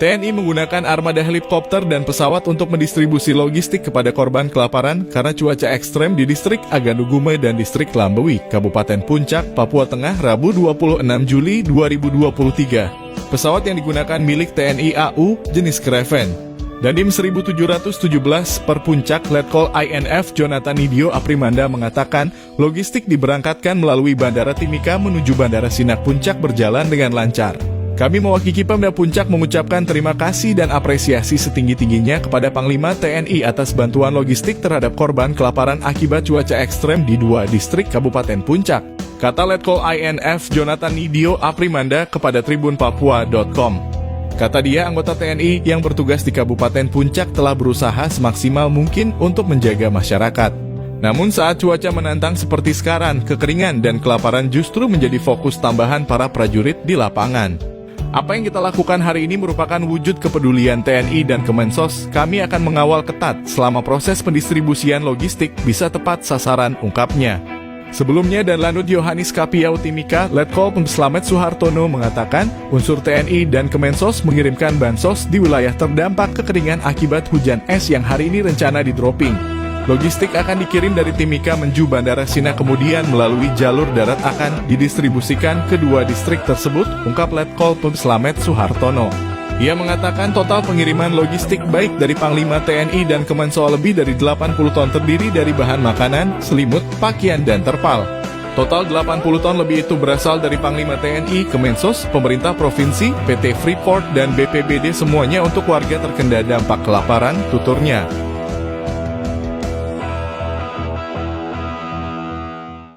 TNI menggunakan armada helikopter dan pesawat untuk mendistribusi logistik kepada korban kelaparan karena cuaca ekstrem di distrik Aganugume dan distrik Lambewi, Kabupaten Puncak, Papua Tengah, Rabu 26 Juli 2023. Pesawat yang digunakan milik TNI AU jenis Kraven. Dandim 1717 per Puncak Letkol INF Jonathan Nidio Aprimanda mengatakan logistik diberangkatkan melalui Bandara Timika menuju Bandara Sinak Puncak berjalan dengan lancar. Kami mewakili Pemda Puncak mengucapkan terima kasih dan apresiasi setinggi-tingginya kepada Panglima TNI atas bantuan logistik terhadap korban kelaparan akibat cuaca ekstrem di 2 distrik Kabupaten Puncak, kata Letkol INF Jonathan Nidio Aprimanda kepada tribunpapua.com. Kata dia, anggota TNI yang bertugas di Kabupaten Puncak telah berusaha semaksimal mungkin untuk menjaga masyarakat. Namun saat cuaca menantang seperti sekarang, kekeringan dan kelaparan justru menjadi fokus tambahan para prajurit di lapangan. Apa yang kita lakukan hari ini merupakan wujud kepedulian TNI dan Kemensos. Kami akan mengawal ketat selama proses pendistribusian logistik bisa tepat sasaran, ungkapnya. Sebelumnya, dan Lanut Yohanis Kapiau Timika, Letkol Slamet Suhartono mengatakan unsur TNI dan Kemensos mengirimkan bansos di wilayah terdampak kekeringan akibat hujan es yang hari ini rencana di-dropping. Logistik akan dikirim dari Timika menuju Bandara Sinak, kemudian melalui jalur darat akan didistribusikan ke 2 distrik tersebut, ungkap Letkol Slamet Suhartono. Ia mengatakan total pengiriman logistik baik dari Panglima TNI dan Kemenso lebih dari 80 ton terdiri dari bahan makanan, selimut, pakaian, dan terpal. Total 80 ton lebih itu berasal dari Panglima TNI, Kemensos, pemerintah provinsi, PT Freeport, dan BPBD semuanya untuk warga terkena dampak kelaparan, tuturnya.